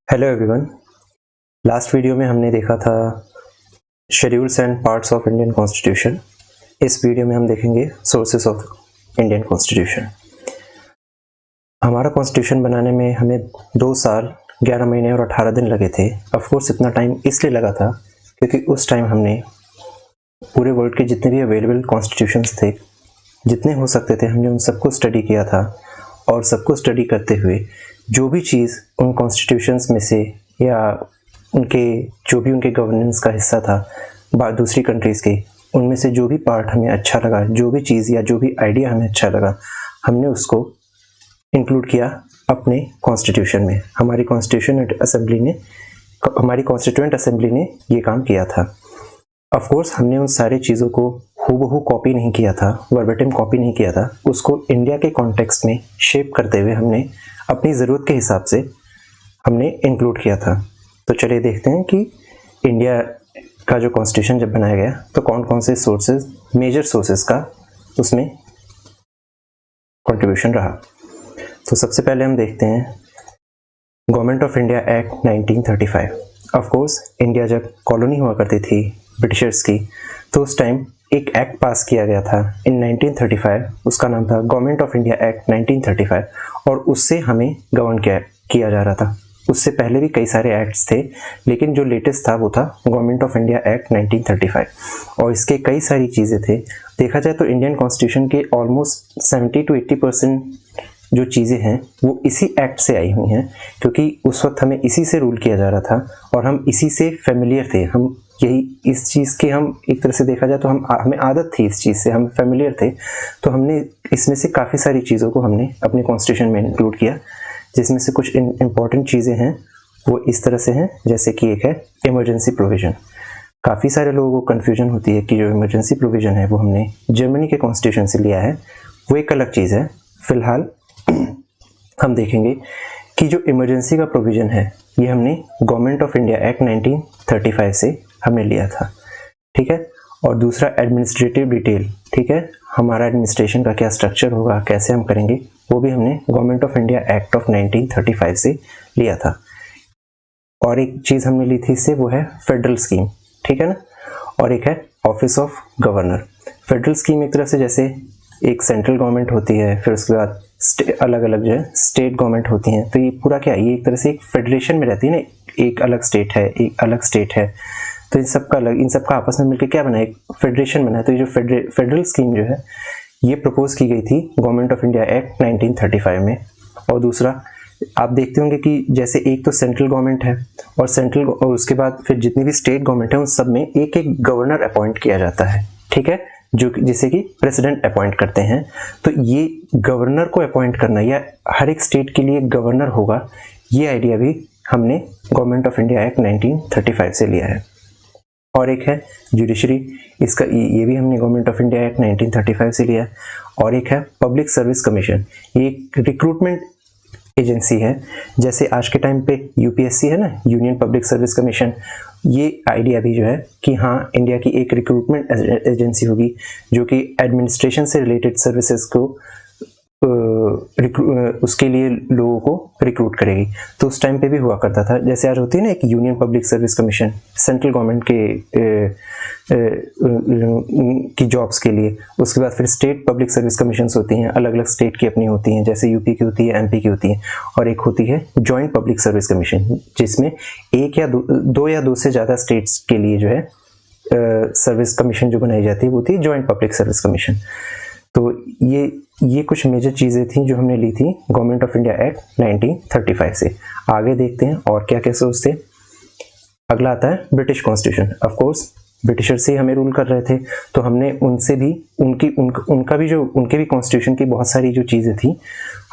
Hello everyone. Last video में हमने देखा था schedules and parts of Indian constitution. इस वीडियो में हम देखेंगे सोर्सेस ऑफ इंडियन कॉन्स्टिट्यूशन। हमारा कॉन्स्टिट्यूशन बनाने में हमें 2 साल 11 महीने और 18 दिन लगे थे। ऑफ कोर्स इतना टाइम इसलिए लगा था क्योंकि उस टाइम हमने पूरे वर्ल्ड के जितने भी अवेलेबल कॉन्स्टिट्यूशंस थे, जितने हो सकते थे, हमने उन सबको स्टडी किया था। और सबको स्टडी करते हुए जो भी चीज़ उन कॉन्स्टिट्यूशंस में से या उनके जो भी उनके गवर्नेंस का हिस्सा था दूसरी कंट्रीज़ के, उनमें से जो भी पार्ट हमें अच्छा लगा, जो भी चीज़ या जो भी आइडिया हमें अच्छा लगा, हमने उसको इंक्लूड किया अपने कॉन्स्टिट्यूशन में। हमारी कॉन्स्टिट्यूएंट असेंबली ने ये काम किया था। ऑफ कोर्स हमने उन सारी चीज़ों को हूबहू कॉपी नहीं किया था, वर्बेटिम कॉपी नहीं किया था। उसको इंडिया के कॉन्टेक्स्ट में शेप करते हुए हमने अपनी ज़रूरत के हिसाब से हमने इंक्लूड किया था। तो चलिए देखते हैं कि इंडिया का जो कॉन्स्टिट्यूशन जब बनाया गया तो कौन कौन से सोर्सेज, मेजर सोर्सेज का उसमें कंट्रीब्यूशन रहा। तो सबसे पहले हम देखते हैं government of India act 1935। Of course India जब कॉलोनी हुआ करती थी ब्रिटिशर्स की, तो उस टाइम एक एक्ट पास किया गया था इन 1935। उसका नाम था गवर्नमेंट ऑफ इंडिया एक्ट 1935 और उससे हमें गवर्न किया जा रहा था। उससे पहले भी कई सारे एक्ट्स थे, लेकिन जो लेटेस्ट था वो था गवर्नमेंट ऑफ इंडिया एक्ट 1935 और इसके कई सारी चीज़ें थे। देखा जाए तो इंडियन कॉन्स्टिट्यूशन के ऑलमोस्ट 70 to 80% जो चीज़ें हैं वो इसी एक्ट से आई हुई हैं, क्योंकि उस वक्त हमें इसी से रूल किया जा रहा था और हम इसी से फेमिलियर थे। हम यही इस चीज़ के, हम एक तरह से देखा जाए तो हमें आदत थी इस चीज़ से, हम फेमिलियर थे। तो हमने इसमें से काफ़ी सारी चीज़ों को हमने अपने कॉन्स्टिट्यूशन में इंक्लूड किया, जिसमें से कुछ इम्पॉर्टेंट चीज़ें हैं वो इस तरह से हैं। जैसे कि एक है इमरजेंसी प्रोविज़न। काफ़ी सारे लोगों को कन्फ्यूजन होती है कि जो इमरजेंसी प्रोविज़न है वो हमने जर्मनी के कॉन्स्टिट्यूशन से लिया है, वो एक अलग चीज़ है। फिलहाल हम देखेंगे कि जो इमरजेंसी का प्रोविज़न है ये हमने गवर्नमेंट ऑफ इंडिया एक्ट 1935 से हमने लिया था, ठीक है। और दूसरा एडमिनिस्ट्रेटिव डिटेल, ठीक है, हमारा एडमिनिस्ट्रेशन का क्या स्ट्रक्चर होगा, कैसे हम करेंगे, वो भी हमने government of India act of 1935 से लिया था। और एक चीज़ हमने ली थी इससे, वो है फेडरल स्कीम, ठीक है ना। और एक है office of governor. Federal scheme एक तरह से जैसे एक सेंट्रल गवर्नमेंट होती है, फिर उसके बाद अलग अलग जो है स्टेट गवर्नमेंट होती हैं। तो ये पूरा क्या है, ये एक तरह से एक फेडरेशन में रहती है ना, एक अलग स्टेट है, एक अलग स्टेट है, तो इन सबका आपस में मिलकर क्या बना, एक फेडरेशन बना है। तो ये जो फेडरल स्कीम जो है ये प्रपोज की गई थी गवर्नमेंट ऑफ इंडिया एक्ट 1935 में। और दूसरा आप देखते होंगे कि जैसे एक तो सेंट्रल गवर्नमेंट है और उसके बाद फिर जितनी भी स्टेट गवर्नमेंट है उन सब में एक एक गवर्नर अपॉइंट किया जाता है, ठीक है, जो जिसे कि प्रेसिडेंट अपॉइंट करते हैं। तो ये गवर्नर को अपॉइंट करना या हर एक स्टेट के लिए गवर्नर होगा, ये आइडिया भी हमने गवर्नमेंट ऑफ इंडिया एक्ट 1935 से लिया है। और एक है जुडिशरी, इसका ये भी हमने गवर्नमेंट ऑफ इंडिया एक्ट 1935 से लिया है। और एक है पब्लिक सर्विस कमीशन, ये एक रिक्रूटमेंट एजेंसी है। जैसे आज के टाइम पे यूपीएससी है ना, यूनियन पब्लिक सर्विस कमीशन, ये आइडिया भी जो है कि हाँ इंडिया की एक रिक्रूटमेंट एजेंसी होगी जो कि एडमिनिस्ट्रेशन से रिलेटेड सर्विसेज को उसके लिए लोगों को रिक्रूट करेगी। तो उस टाइम पे भी हुआ करता था, जैसे आज होती है ना एक union public service commission central government की जॉब्स के लिए। उसके बाद फिर स्टेट पब्लिक सर्विस कमीशंस होती हैं, अलग अलग स्टेट की अपनी होती हैं, जैसे यूपी की होती है, एमपी की होती है। और एक होती है जॉइंट पब्लिक सर्विस कमीशन, जिसमें एक या दो से ज़्यादा स्टेट्स के लिए जो है सर्विस कमीशन जो बनाई जाती है वो होती है जॉइंट पब्लिक सर्विस कमीशन। तो ये कुछ मेजर चीज़ें थी जो हमने ली थी गवर्नमेंट ऑफ इंडिया एक्ट 1935 से। आगे देखते हैं और क्या क्या सोर्स थे। अगला आता है British constitution. Of course britisher से हमें रूल कर रहे थे, तो हमने उनसे भी उनके भी कॉन्स्टिट्यूशन की बहुत सारी जो चीज़ें थी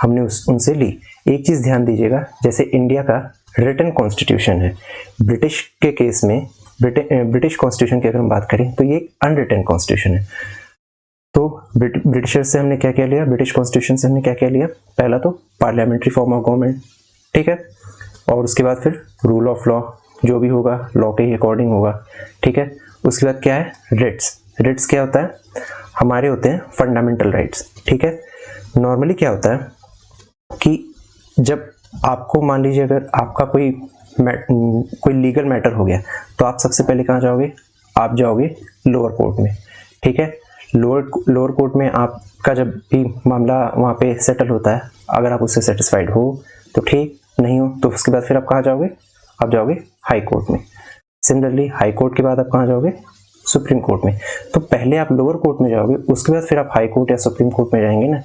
हमने उनसे ली। एक चीज़ ध्यान दीजिएगा, जैसे इंडिया का रिटन कॉन्स्टिट्यूशन है, ब्रिटिश के केस में ब्रिटिश कॉन्स्टिट्यूशन की अगर हम बात करें तो ये एक अनरिटन कॉन्स्टिट्यूशन है। तो ब्रिटिशर से हमने क्या क्या लिया, ब्रिटिश कॉन्स्टिट्यूशन से हमने क्या क्या लिया, पहला तो पार्लियामेंट्री फॉर्म ऑफ गवर्नमेंट, ठीक है, और उसके बाद फिर रूल ऑफ लॉ, जो भी होगा लॉ के अकॉर्डिंग होगा, ठीक है। उसके बाद क्या है, रिट्स क्या होता है, हमारे होते हैं फंडामेंटल राइट्स, ठीक है। नॉर्मली क्या होता है कि जब आपको मान लीजिए अगर आपका कोई कोई लीगल मैटर हो गया तो आप सबसे पहले कहाँ जाओगे, आप जाओगे लोअर कोर्ट में, ठीक है। लोअर कोर्ट में आपका जब भी मामला वहाँ पे सेटल होता है, अगर आप उससे सेटिस्फाइड हो तो ठीक, नहीं हो तो उसके बाद फिर आप कहाँ जाओगे, आप जाओगे हाई कोर्ट में। सिमिलरली हाई कोर्ट के बाद आप कहाँ जाओगे, सुप्रीम कोर्ट में। तो पहले आप लोअर कोर्ट में जाओगे, उसके बाद फिर आप हाई कोर्ट या सुप्रीम कोर्ट में जाएंगे ना।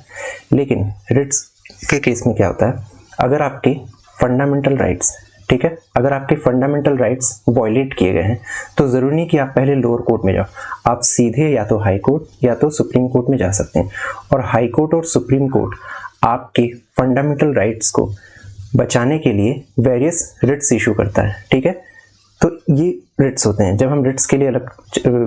लेकिन रिट्स के केस में क्या होता है, अगर आपके फंडामेंटल राइट्स, ठीक है, अगर आपके फंडामेंटल राइट्स वायलेट किए गए हैं तो ज़रूरी नहीं कि आप पहले लोअर कोर्ट में जाओ, आप सीधे या तो हाई कोर्ट या तो सुप्रीम कोर्ट में जा सकते हैं। और हाई कोर्ट और सुप्रीम कोर्ट आपके फंडामेंटल राइट्स को बचाने के लिए वेरियस रिट्स इशू करता है, ठीक है। तो ये रिट्स होते हैं, जब हम रिट्स के लिए अलग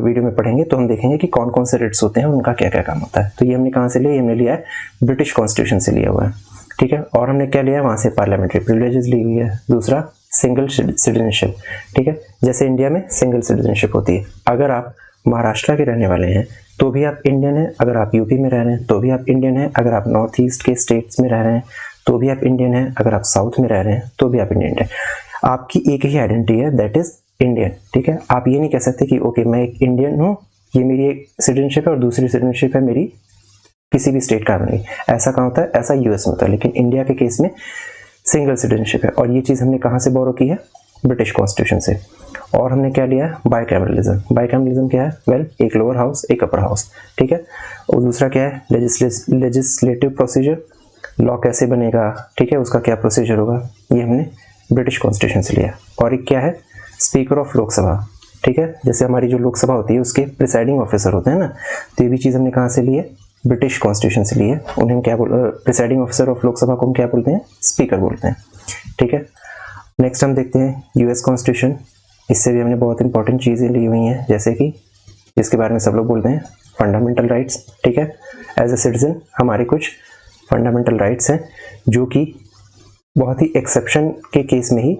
वीडियो में पढ़ेंगे तो हम देखेंगे कि कौन कौन से रिट्स होते हैं, उनका क्या क्या काम होता है। तो ये हमने कहाँ से लिया, हमने लिया है ब्रिटिश कॉन्स्टिट्यूशन से लिया हुआ है, ठीक है। और हमने क्या लिया है, वहाँ से पार्लियामेंट्री प्रिविलेजेस ली हुई है। दूसरा सिंगल सिटीजनशिप, ठीक है, जैसे इंडिया में सिंगल सिटीजनशिप होती है। अगर आप महाराष्ट्र के रहने वाले हैं तो भी आप इंडियन हैं, अगर आप यूपी में रह रहे हैं तो भी आप इंडियन हैं, अगर आप नॉर्थ ईस्ट के स्टेट्स में रह रहे हैं तो भी आप इंडियन हैं, अगर आप साउथ में रह रहे हैं तो भी आप इंडियन हैं। आपकी एक ही आइडेंटिटी है, दैट इज इंडियन, ठीक है। आप ये नहीं कह सकते कि ओके मैं एक इंडियन हूँ, ये मेरी एक सिटीजनशिप है और दूसरी सिटीजनशिप है मेरी किसी भी स्टेट का नहीं। ऐसा कहाँ होता है, ऐसा यूएस में होता है, लेकिन इंडिया के केस में सिंगल सिटीजनशिप है। और ये चीज़ हमने कहाँ से बोरो की है, ब्रिटिश कॉन्स्टिट्यूशन से। और हमने क्या लिया है, बाइकैमरलिज्म। बाइकैमरलिज्म क्या है, वेल एक लोअर हाउस एक अपर हाउस, ठीक है। और दूसरा क्या है, लेजिस्लेटिव प्रोसीजर, लॉ कैसे बनेगा, ठीक है, उसका क्या प्रोसीजर होगा, ये हमने ब्रिटिश कॉन्स्टिट्यूशन से लिया। और एक क्या है, स्पीकर ऑफ लोकसभा, ठीक है, जैसे हमारी जो लोकसभा होती है उसके प्रिसाइडिंग ऑफिसर होते हैं ना, तो ये भी चीज़ हमने कहाँ से ली है, ब्रिटिश कॉन्स्टिट्यूशन से ली है। उन्हें क्या प्रिसाइडिंग ऑफिसर ऑफ लोकसभा को हम क्या बोलते हैं, स्पीकर बोलते हैं, ठीक है। नेक्स्ट हम देखते हैं यूएस कॉन्स्टिट्यूशन। इससे भी हमने बहुत इंपॉर्टेंट चीज़ें ली हुई हैं, जैसे कि जिसके बारे में सब लोग बोलते हैं फंडामेंटल राइट्स, ठीक है। एज ए सिटीजन हमारे कुछ फंडामेंटल राइट्स हैं जो कि बहुत ही एक्सेप्शन के केस में ही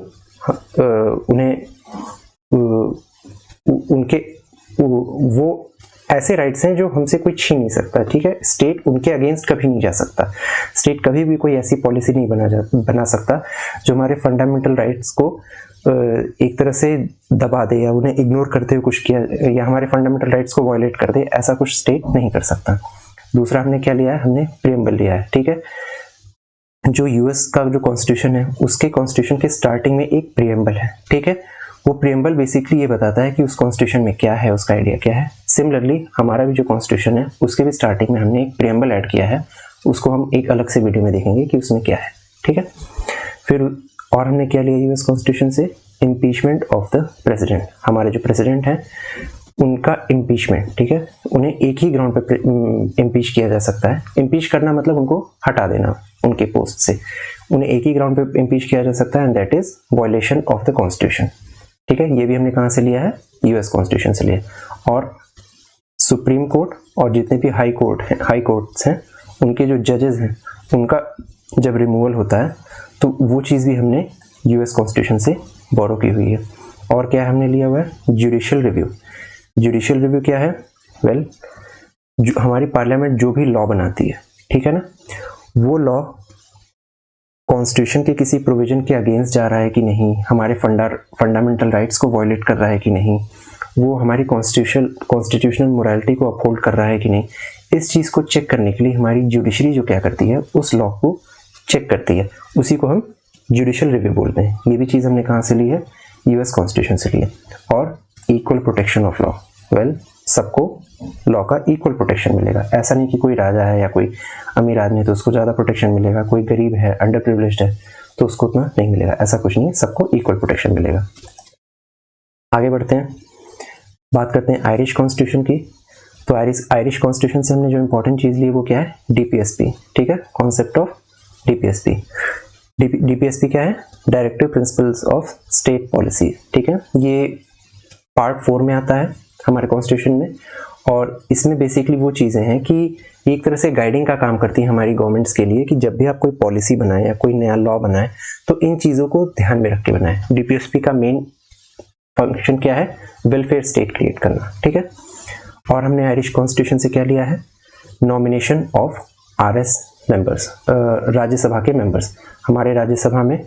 उनके वो ऐसे राइट्स हैं जो हमसे कोई छीन नहीं सकता, ठीक है। स्टेट उनके अगेंस्ट कभी नहीं जा सकता, स्टेट कभी भी कोई ऐसी पॉलिसी नहीं बना सकता जो हमारे फंडामेंटल राइट्स को एक तरह से दबा दे या उन्हें इग्नोर करते हुए कुछ किया या हमारे फंडामेंटल राइट्स को वायलेट कर दे, ऐसा कुछ स्टेट नहीं कर सकता। दूसरा हमने क्या लिया है, हमने प्रीएम्बल लिया है, ठीक है। जो यूएस का जो कॉन्स्टिट्यूशन है उसके कॉन्स्टिट्यूशन के स्टार्टिंग में एक प्रीएम्बल है, ठीक है। वो प्रीएम्बल बेसिकली ये बताता है कि उस कॉन्स्टिट्यूशन में क्या है, उसका आइडिया क्या है। सिमिलरली हमारा भी जो कॉन्स्टिट्यूशन है उसके भी स्टार्टिंग में हमने एक प्रीएम्बल ऐड किया है, उसको हम एक अलग से वीडियो में देखेंगे कि उसमें क्या है, ठीक है। फिर और हमने क्या लिया यूएस कॉन्स्टिट्यूशन से, इम्पीचमेंट ऑफ द प्रेसिडेंट। हमारे जो प्रेसिडेंट हैं उनका इम्पीचमेंट, ठीक है, उन्हें एक ही ग्राउंड पे इम्पीच किया जा सकता है। इम्पीच करना मतलब उनको हटा देना उनके पोस्ट से, उन्हें एक ही ग्राउंड पे इम्पीच किया जा सकता है, and that is violation of the constitution, ठीक है। ये भी हमने कहाँ से लिया है, यूएस कॉन्स्टिट्यूशन से लिया। और सुप्रीम कोर्ट और जितने भी हाई कोर्ट्स हैं उनके जो जजेस हैं उनका जब रिमूवल होता है तो वो चीज़ भी हमने यूएस कॉन्स्टिट्यूशन से बोरो की हुई है। और क्या हमने लिया हुआ है, जुडिशियल रिव्यू। जुडिशियल रिव्यू क्या है, वेल हमारी पार्लियामेंट जो भी लॉ बनाती है, ठीक है ना, वो लॉ कॉन्स्टिट्यूशन के किसी प्रोविजन के अगेंस्ट जा रहा है कि नहीं, हमारे फंडामेंटल राइट्स को वायलेट कर रहा है कि नहीं, वो हमारी कॉन्स्टिट्यूशनल मोरालिटी को अपहोल्ड कर रहा है कि नहीं, इस चीज़ को चेक करने के लिए हमारी जुडिशरी जो क्या करती है, उस लॉ को चेक करती है, उसी को हम जुडिशियल रिव्यू बोलते हैं। ये भी चीज़ हमने कहाँ से ली है, यूएस कॉन्स्टिट्यूशन से ली है। और equal protection of law, well सबको लॉ का इक्वल प्रोटेक्शन मिलेगा। ऐसा नहीं कि कोई राजा है या कोई अमीर आदमी है तो उसको ज़्यादा प्रोटेक्शन मिलेगा, कोई गरीब है, अंडर प्रिविलेज्ड है तो उसको उतना नहीं मिलेगा, ऐसा कुछ नहीं है, सबको इक्वल प्रोटेक्शन मिलेगा। आगे बढ़ते हैं, बात करते हैं आयरिश कॉन्स्टिट्यूशन की। तो आयरिश कॉन्स्टिट्यूशन से हमने जो इंपॉर्टेंट चीज़ ली वो क्या है, डीपीएसपी, ठीक है, कॉन्सेप्ट ऑफ डीपीएसपी। डीपीएसपी क्या है, directive principles of state policy, ठीक है। ये पार्ट 4 में आता है हमारे कॉन्स्टिट्यूशन में, और इसमें बेसिकली वो चीज़ें हैं कि एक तरह से गाइडिंग का काम करती है हमारी गवर्नमेंट्स के लिए कि जब भी आप कोई पॉलिसी बनाएं या कोई नया लॉ बनाएं तो इन चीज़ों को ध्यान में रख के बनाएं। डीपीएसपी का मेन फंक्शन क्या है, वेलफेयर स्टेट क्रिएट करना, ठीक है। और हमने आयरिश कॉन्स्टिट्यूशन से क्या लिया है, nomination of RS members, Rajya Sabha के मेंबर्स। हमारे राज्यसभा में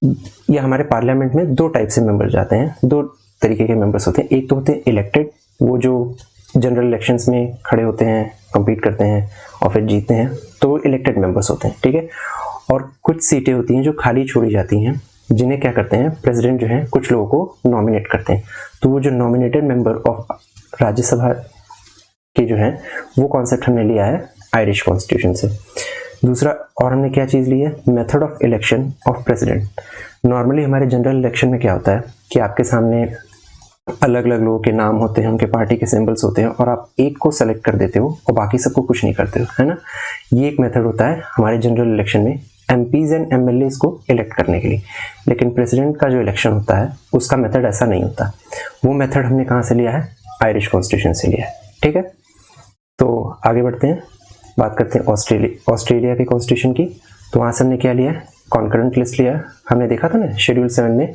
या हमारे पार्लियामेंट में दो टाइप से मेंबर जाते हैं, दो तरीके के मेंबर्स होते हैं। एक तो होते हैं इलेक्टेड, वो जो जनरल इलेक्शंस में खड़े होते हैं, compete करते हैं और फिर जीतते हैं, तो वो इलेक्टेड मेंबर्स होते हैं, ठीक है। और कुछ सीटें होती हैं जो खाली छोड़ी जाती हैं, जिन्हें क्या करते हैं, प्रेसिडेंट जो है कुछ लोगों को नॉमिनेट करते हैं। तो वो जो नॉमिनेटेड मेंबर ऑफ राज्यसभा के जो है वो कॉन्सेप्ट हमने लिया है आयरिश कॉन्स्टिट्यूशन से। दूसरा और हमने क्या चीज़ ली है, method of election of president. Normally हमारे जनरल इलेक्शन में क्या होता है कि आपके सामने अलग अलग लोगों के नाम होते हैं, उनके पार्टी के सिंबल्स होते हैं, और आप एक को सेलेक्ट कर देते हो और बाकी सबको कुछ नहीं करते हो, है ना। ये एक मेथड होता है हमारे जनरल इलेक्शन में एमपीज एंड एमएलएस को इलेक्ट करने के लिए। लेकिन प्रेसिडेंट का जो इलेक्शन होता है उसका मेथड ऐसा नहीं होता। वो मेथड हमने कहाँ से लिया है, आयरिश कॉन्स्टिट्यूशन से लिया है, ठीक है। तो आगे बढ़ते हैं, बात करते हैं ऑस्ट्रेलिया के कॉन्स्टिट्यूशन की। तो वहाँ से हमने क्या लिया है, कॉन्करेंट लिस्ट लिया। हमने देखा था ना शेड्यूल 7 में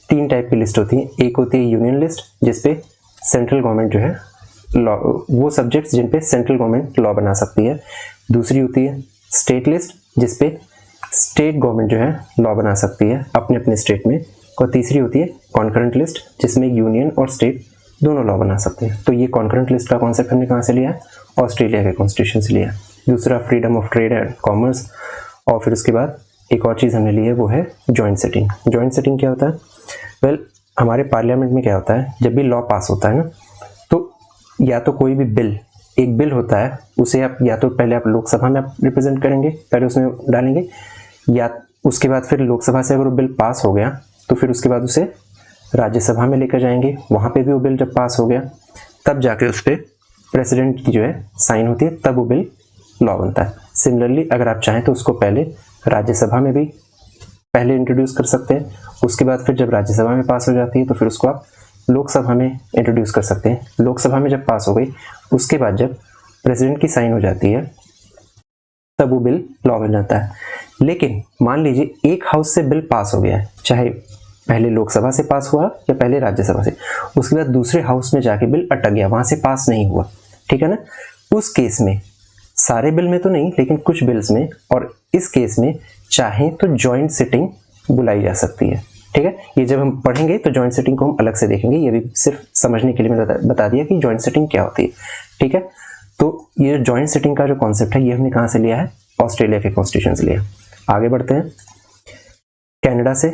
3 टाइप की लिस्ट होती है। एक होती है यूनियन लिस्ट, जिसपे सेंट्रल गवर्नमेंट जो है लॉ, वो सब्जेक्ट्स जिन पे सेंट्रल गवर्नमेंट लॉ बना सकती है। दूसरी होती है स्टेट लिस्ट, जिसपे स्टेट गवर्नमेंट जो है लॉ बना सकती है अपने अपने स्टेट में। और तीसरी होती है कॉन्करेंट लिस्ट, जिसमें यूनियन और स्टेट दोनों लॉ बना सकते हैं। तो ये कॉन्करेंट लिस्ट का कॉन्सेप्ट हमने कहाँ से लिया है, ऑस्ट्रेलिया के कॉन्स्टिट्यूशन से लिया। दूसरा freedom of trade and commerce. और फिर उसके बाद एक और चीज़ हमने ली है, वो है जॉइंट सिटिंग। जॉइंट सिटिंग क्या होता है, वेल हमारे पार्लियामेंट में क्या होता है, जब भी लॉ पास होता है ना, तो या तो कोई भी बिल, एक बिल होता है, उसे आप या तो पहले आप लोकसभा में आप रिप्रेजेंट करेंगे, पहले उसमें डालेंगे, या उसके बाद फिर लोकसभा से अगर वो बिल पास हो गया तो फिर उसके बाद उसे राज्यसभा में लेकर जाएंगे। वहाँ पे भी वो बिल जब पास हो गया तब जाके उस पर प्रेसिडेंट की जो है साइन होती है, तब वो बिल लॉ बनता है। सिमिलरली अगर आप चाहें तो उसको पहले राज्यसभा में भी पहले इंट्रोड्यूस कर सकते हैं, उसके बाद फिर जब राज्यसभा में पास हो जाती है तो फिर उसको आप लोकसभा में इंट्रोड्यूस कर सकते हैं। लोकसभा में जब पास हो गई उसके बाद जब प्रेसिडेंट की साइन हो जाती है तब वो बिल लॉ बन जाता है। लेकिन मान लीजिए एक हाउस से बिल पास हो गया है, चाहे पहले लोकसभा से पास हुआ या पहले राज्यसभा से, उसके बाद दूसरे हाउस में जाके बिल अटक गया, वहां से पास नहीं हुआ, ठीक है ना। उस केस में, सारे बिल में तो नहीं लेकिन कुछ बिल्स में, और इस केस में चाहे तो जॉइंट सिटिंग बुलाई जा सकती है, ठीक है। ये जब हम पढ़ेंगे तो जॉइंट सिटिंग को हम अलग से देखेंगे, ये भी सिर्फ समझने के लिए मैंने बता दिया कि जॉइंट सिटिंग क्या होती है, ठीक है। तो ये जॉइंट सिटिंग का जो कॉन्सेप्ट है ये हमने कहाँ से लिया है, ऑस्ट्रेलिया के कॉन्स्टिट्यूशन से लिया। आगे बढ़ते हैं, कनाडा से,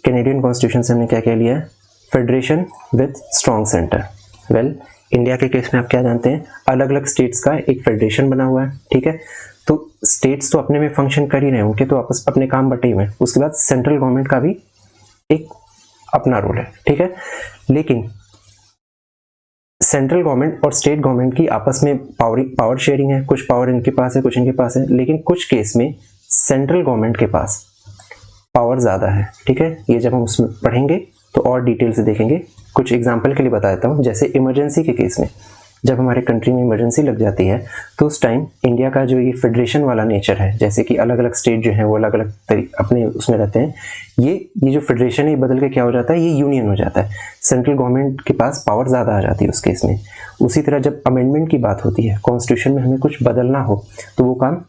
कैनेडियन कॉन्स्टिट्यूशन से हमने क्या क्या लिया है, federation with strong centre. Well India के केस में आप क्या जानते हैं, अलग अलग स्टेट्स का एक फेडरेशन बना हुआ है, ठीक है। तो स्टेट्स तो अपने में फंक्शन कर ही रहे हैं, उनके तो आपस अपने काम बटे हुए हैं। उसके बाद सेंट्रल गवर्नमेंट का भी एक अपना रोल है, ठीक है। लेकिन सेंट्रल गवर्नमेंट और स्टेट गवर्नमेंट की आपस में पावर शेयरिंग है, कुछ पावर इनके पास है कुछ इनके पास है, लेकिन कुछ केस में सेंट्रल गवर्नमेंट के पास पावर ज़्यादा है, ठीक है। ये जब हम उसमें पढ़ेंगे तो और डिटेल से देखेंगे। कुछ एग्जांपल के लिए बता देता हूँ, जैसे इमरजेंसी के केस में जब हमारे कंट्री में इमरजेंसी लग जाती है तो उस टाइम इंडिया का जो ये फेडरेशन वाला नेचर है, जैसे कि अलग अलग स्टेट जो है वो अलग अलग अपने उसमें रहते हैं, ये जो फेडरेशन है बदल के क्या हो जाता है, ये यूनियन हो जाता है। सेंट्रल गवर्नमेंट के पास पावर ज़्यादा आ जाती है उस केस में। उसी तरह जब अमेंडमेंट की बात होती है, कॉन्स्टिट्यूशन में हमें कुछ बदलना हो तो वो काम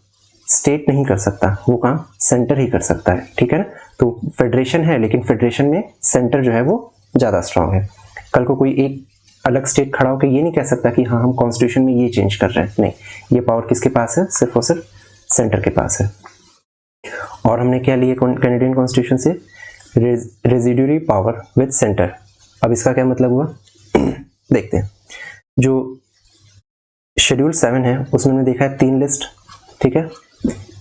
स्टेट नहीं कर सकता, वो काम सेंटर ही कर सकता है, ठीक है ना। तो फेडरेशन है लेकिन फेडरेशन में सेंटर जो है वो ज़्यादा स्ट्रांग है। कल को कोई एक अलग स्टेट खड़ा होकर ये नहीं कह सकता कि हाँ हम कॉन्स्टिट्यूशन में ये चेंज कर रहे हैं, नहीं, ये पावर किसके पास है, सिर्फ और सिर्फ सेंटर के पास है। और हमने क्या लिया कैनेडियन कॉन्स्टिट्यूशन से, रेजिड्यूरी पावर विद सेंटर। अब इसका क्या मतलब हुआ देखते हैं। जो शेड्यूल 7 है उसमें हमने देखा है 3 लिस्ट, ठीक है।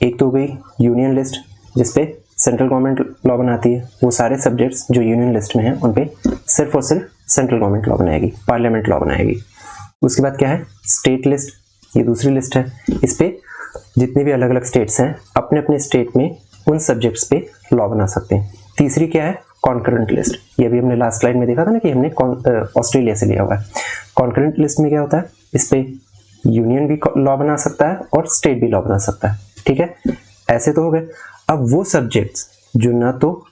एक तो हो गई यूनियन लिस्ट जिसपे सेंट्रल गवर्नमेंट लॉ बनाती है, वो सारे सब्जेक्ट्स जो यूनियन लिस्ट में हैं उन पे सिर्फ और सिर्फ सेंट्रल गवर्नमेंट लॉ बनाएगी, पार्लियामेंट लॉ बनाएगी। उसके बाद क्या है, स्टेट लिस्ट, ये दूसरी लिस्ट है। इस पे जितने भी अलग अलग स्टेट्स हैं अपने अपने स्टेट में उन सब्जेक्ट्स पे लॉ बना सकते हैं। तीसरी क्या है, कॉन्करेंट लिस्ट। ये भी हमने लास्ट स्लाइड में देखा था ना कि हमने ऑस्ट्रेलिया से लिया हुआ है। कॉन्करेंट लिस्ट में क्या होता है, इस पे यूनियन भी लॉ बना सकता है और स्टेट भी लॉ बना सकता है, ठीक है। ऐसे तो हो गए। अब वो सब्जेक्ट्स जो ना तो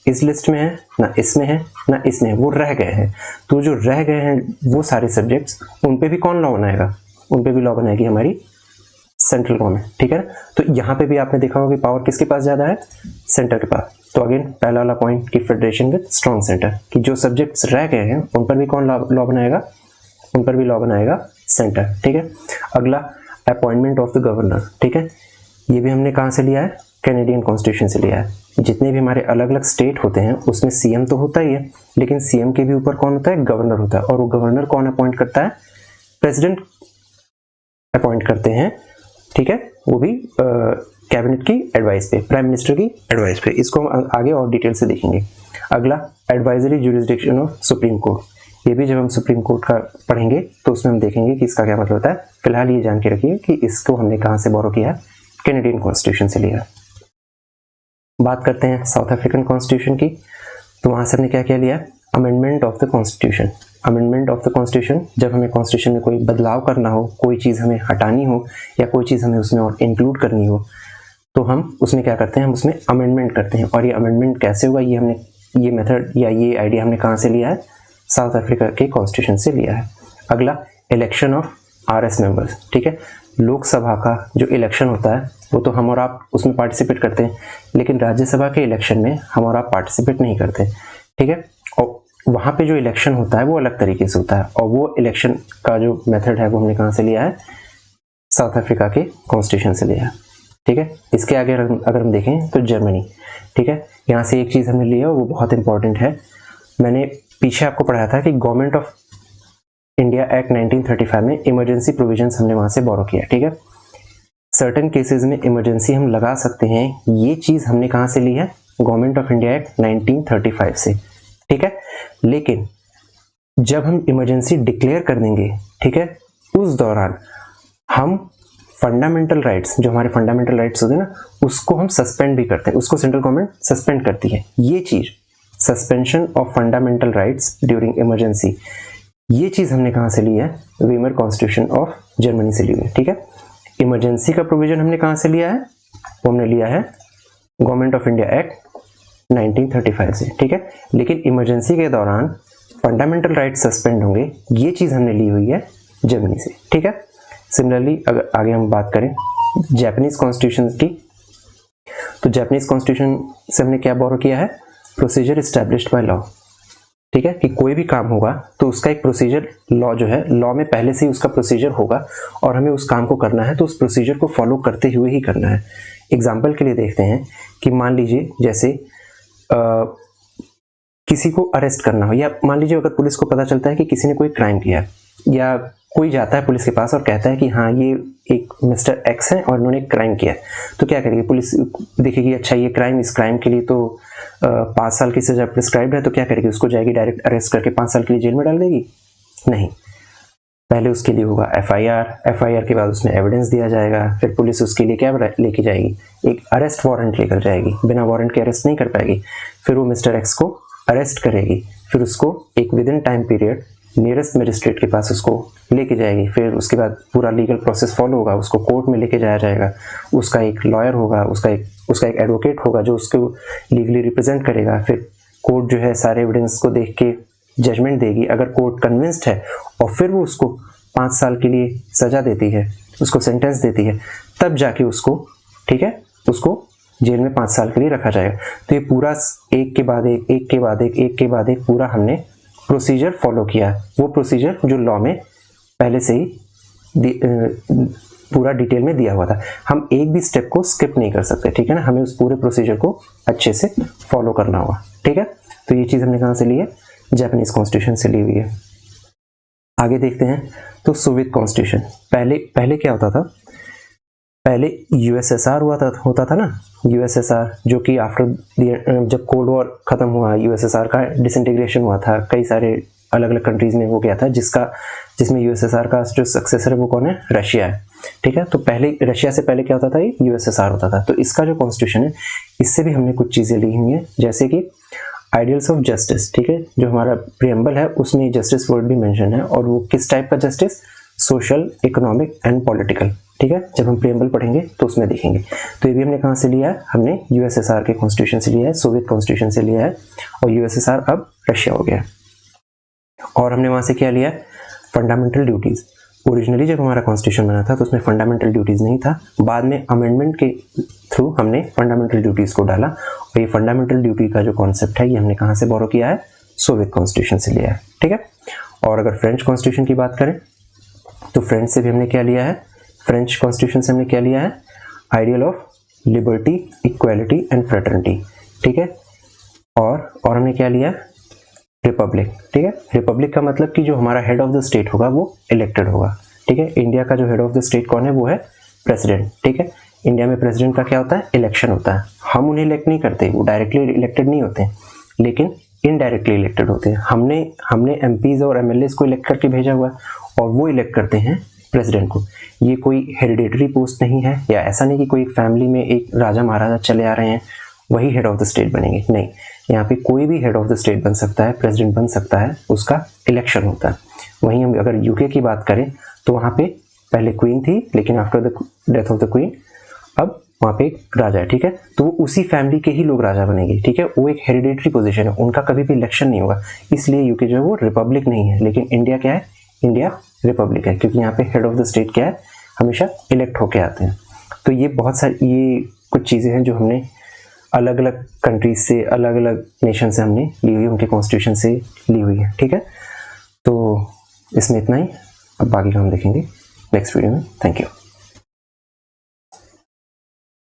इस लिस्ट में है, ना इसमें है, ना इसमें है, वो रह गए हैं। तो जो रह गए हैं वो सारे सब्जेक्ट्स, उन पे भी कौन लॉ बनाएगा, उन पे भी लॉ बनाएगी हमारी सेंट्रल गवर्नमेंट, ठीक है ना। तो यहाँ पे भी आपने देखा होगा कि पावर किसके पास ज़्यादा है, सेंटर के पास। तो अगेन पहला वाला पॉइंट कि फेडरेशन विद स्ट्रॉन्ग सेंटर, कि जो सब्जेक्ट्स रह गए हैं उन पर भी कौन लॉ बनाएगा, उन पर भी लॉ बनाएगा सेंटर। ठीक है। अगला अपॉइंटमेंट ऑफ द गवर्नर। ठीक है, ये भी हमने कहाँ से लिया है, कैनेडियन कॉन्स्टिट्यूशन से लिया है। जितने भी हमारे अलग अलग स्टेट होते हैं उसमें सीएम तो होता ही है, लेकिन सीएम के भी ऊपर कौन होता है, गवर्नर होता है। और वो गवर्नर कौन अपॉइंट करता है, प्रेसिडेंट अपॉइंट करते हैं। ठीक है, वो भी कैबिनेट की एडवाइस पे, प्राइम मिनिस्टर की एडवाइस पे। इसको हम आगे और डिटेल से देखेंगे। अगला advisory jurisdiction of supreme court. ये भी जब हम सुप्रीम कोर्ट का पढ़ेंगे तो उसमें हम देखेंगे कि इसका क्या मतलब होता है। फिलहाल ये जान के रखिए कि इसको हमने कहाँ से बोरो किया है, कैनेडियन कॉन्स्टिट्यूशन से लिया। बात करते हैं साउथ अफ्रीकन कॉन्स्टिट्यूशन की, तो वहां से हमने क्या क्या लिया, amendment of the constitution. Amendment of the constitution, जब हमें कॉन्स्टिट्यूशन में कोई बदलाव करना हो, कोई चीज़ हमें हटानी हो या कोई चीज़ हमें उसमें और इंक्लूड करनी हो, तो हम उसमें क्या करते हैं, हम उसमें अमेंडमेंट करते हैं। और ये अमेंडमेंट कैसे होगा, ये हमने ये मेथड या ये आइडिया हमने कहाँ से लिया है, साउथ अफ्रीका के कॉन्स्टिट्यूशन से लिया है। अगला इलेक्शन ऑफ आरएस मेंबर्स। ठीक है, लोकसभा का जो इलेक्शन होता है वो तो हम और आप उसमें पार्टिसिपेट करते हैं, लेकिन राज्यसभा के इलेक्शन में हम और आप पार्टिसिपेट नहीं करते। ठीक है, और वहाँ पे जो इलेक्शन होता है वो अलग तरीके से होता है, और वो इलेक्शन का जो मेथड है वो हमने कहाँ से लिया है, साउथ अफ्रीका के कॉन्स्टिट्यूशन से लिया है। ठीक है, इसके आगे अगर हम देखें तो जर्मनी। ठीक है, यहाँ से एक चीज़ हमने लिया वो बहुत इंपॉर्टेंट है। मैंने पीछे आपको पढ़ाया था कि गवर्नमेंट ऑफ इंडिया एक्ट 1935 में इमरजेंसी प्रोविजंस हमने वहाँ से बोरो किया। ठीक है, सर्टेन केसेस में इमरजेंसी हम लगा सकते हैं, ये चीज़ हमने कहाँ से ली है, गवर्नमेंट ऑफ इंडिया एक्ट 1935 से। ठीक है, लेकिन जब हम इमरजेंसी डिक्लेयर कर देंगे, ठीक है, उस दौरान हम फंडामेंटल राइट्स, जो हमारे फंडामेंटल राइट्स होते हैं ना, उसको हम सस्पेंड भी करते हैं, उसको सेंट्रल गवर्नमेंट सस्पेंड करती है। ये चीज़ suspension of fundamental rights during emergency, ये चीज़ हमने कहाँ से ली है, वीमर कॉन्स्टिट्यूशन ऑफ जर्मनी से ली है। ठीक है, इमरजेंसी का प्रोविजन हमने कहाँ से लिया है, वो हमने लिया है गवर्नमेंट ऑफ इंडिया एक्ट 1935 से। ठीक है, लेकिन इमरजेंसी के दौरान फंडामेंटल राइट्स सस्पेंड होंगे, ये चीज़ हमने ली हुई है जर्मनी से। ठीक है, सिमिलरली अगर आगे हम बात करें जापानीज कॉन्स्टिट्यूशन की, तो जापानीज कॉन्स्टिट्यूशन से हमने क्या बोरो किया है, प्रोसीजर एस्टैब्लिश्ड बाय लॉ। ठीक है, कि कोई भी काम होगा तो उसका एक प्रोसीजर, लॉ जो है, लॉ में पहले से ही उसका प्रोसीजर होगा और हमें उस काम को करना है तो उस प्रोसीजर को फॉलो करते हुए ही करना है। एग्जाम्पल के लिए देखते हैं कि मान लीजिए जैसे किसी को अरेस्ट करना हो, या मान लीजिए अगर पुलिस को पता चलता है कि किसी ने कोई क्राइम किया, या कोई जाता है पुलिस के पास और कहता है कि हाँ ये एक मिस्टर एक्स है और इन्होंने क्राइम किया है, तो क्या करेगी पुलिस, देखेगी अच्छा ये क्राइम, इस क्राइम के लिए तो 5 साल की सजा प्रिस्क्राइब्ड है, तो क्या करेगी, उसको जाएगी डायरेक्ट अरेस्ट करके 5 साल के लिए जेल में डाल देगी, नहीं। पहले उसके लिए होगा एफआईआर के बाद उसमें एविडेंस दिया जाएगा, फिर पुलिस उसके लिए क्या लेके जाएगी, एक अरेस्ट वारंट लेकर जाएगी, बिना वारंट के अरेस्ट नहीं कर पाएगी। फिर वो मिस्टर एक्स को अरेस्ट करेगी, फिर उसको एक with in time period nearest magistrate के पास उसको लेके जाएगी, फिर उसके बाद पूरा लीगल प्रोसेस फॉलो होगा, उसको कोर्ट में लेके जाया जाएगा, उसका एक लॉयर होगा, उसका एक एडवोकेट होगा जो उसको लीगली रिप्रेजेंट करेगा, फिर कोर्ट जो है सारे एविडेंस को देख के जजमेंट देगी, अगर कोर्ट कन्विंस्ड है और फिर वो उसको 5 साल के लिए सजा देती है, उसको सेंटेंस देती है, तब जाके उसको, ठीक है, उसको जेल में 5 साल के लिए रखा जाएगा। तो ये पूरा एक के बाद एक पूरा हमने प्रोसीजर फॉलो किया, वो प्रोसीजर जो लॉ में पहले से ही पूरा डिटेल में दिया हुआ था। हम एक भी स्टेप को स्किप नहीं कर सकते, ठीक है ना, हमें उस पूरे प्रोसीजर को अच्छे से फॉलो करना होगा। ठीक है, तो ये चीज़ हमने कहाँ से ली है, जापानीज कॉन्स्टिट्यूशन से ली हुई है। आगे देखते हैं तो सोवियत कॉन्स्टिट्यूशन। पहले क्या होता था, पहले यूएसएसआर होता था ना, यूएसएसआर, जो कि आफ्टर जब कोल्ड वॉर खत्म हुआ, यूएसएसआर का डिसइंटीग्रेशन हुआ था, कई सारे अलग अलग कंट्रीज में हो गया था, जिसमें यूएसएसआर का जो सक्सेसर है वो कौन है, रशिया है। ठीक है, तो पहले रशिया से पहले क्या होता था, ये यूएसएसआर होता था। तो इसका जो कॉन्स्टिट्यूशन है इससे भी हमने कुछ चीज़ें ली हुई हैं, जैसे कि आइडियल्स ऑफ जस्टिस। ठीक है, जो हमारा प्रियम्बल है उसमें जस्टिस वर्ड भी मेंशन है, और वो किस टाइप का justice, social, economic and political. ठीक है, जब हम प्रियम्बल पढ़ेंगे तो उसमें देखेंगे। तो ये भी हमने कहाँ से लिया है, हमने यूएसएसआर के कॉन्स्टिट्यूशन से लिया है, सोवियत कॉन्स्टिट्यूशन से लिया है, और यूएसएसआर अब रशिया हो गया। और हमने वहाँ से क्या लिया है, फंडामेंटल ड्यूटीज। ओरिजिनली जब हमारा कॉन्स्टिट्यूशन बना था तो उसमें फंडामेंटल ड्यूटीज़ नहीं था, बाद में अमेंडमेंट के थ्रू हमने फंडामेंटल ड्यूटीज़ को डाला। और ये फंडामेंटल ड्यूटी का जो कॉन्सेप्ट है ये हमने कहाँ से बोरो किया है, सोवियत कॉन्स्टिट्यूशन से लिया है, ठीक है। और अगर फ्रेंच कॉन्स्टिट्यूशन की बात करें तो फ्रेंच से भी हमने क्या लिया है, फ्रेंच कॉन्स्टिट्यूशन से हमने क्या लिया है, ideal of liberty, equality and fraternity, ठीक है। और हमने क्या लिया, रिपब्लिक, ठीक है। रिपब्लिक का मतलब कि जो हमारा हेड ऑफ द स्टेट होगा वो इलेक्टेड होगा, ठीक है। इंडिया का जो हेड ऑफ द स्टेट कौन है, वो है प्रेसिडेंट, ठीक है। इंडिया में प्रेसिडेंट का क्या होता है, इलेक्शन होता है। हम उन्हें इलेक्ट नहीं करते, वो डायरेक्टली इलेक्टेड नहीं होते, लेकिन इनडायरेक्टली इलेक्टेड होते हैं। हमने एमपीज और एमएलएस को इलेक्ट करके भेजा हुआ है और वो इलेक्ट करते हैं प्रेसिडेंट को। ये कोई हेरिडेटरी पोस्ट नहीं है, या ऐसा नहीं कि कोई एक फैमिली में एक राजा महाराजा चले आ रहे हैं वही हेड ऑफ द स्टेट बनेंगे, नहीं। यहाँ पे कोई भी हेड ऑफ द स्टेट बन सकता है, प्रेसिडेंट बन सकता है, उसका इलेक्शन होता है। वहीं हम अगर यूके की बात करें तो वहाँ पे पहले क्वीन थी, लेकिन after the death of the queen अब वहाँ पे एक राजा है, ठीक है। तो वो उसी फैमिली के ही लोग राजा बनेंगे, ठीक है। वो एक हेरिडेटरी पोजीशन है, उनका कभी भी इलेक्शन नहीं होगा, इसलिए यूके जो है वो रिपब्लिक नहीं है। लेकिन इंडिया क्या है, इंडिया रिपब्लिक है, क्योंकि यहाँ पे हेड ऑफ द स्टेट क्या है, हमेशा इलेक्ट होके आते हैं। तो ये बहुत सारी ये कुछ चीज़ें हैं जो हमने अलग अलग कंट्रीज से, अलग अलग नेशन से हमने ली हुई, उनके कॉन्स्टिट्यूशन से ली हुई है, ठीक है। तो इसमें इतना ही, अब बाकी का हम देखेंगे नेक्स्ट वीडियो में। Thank you.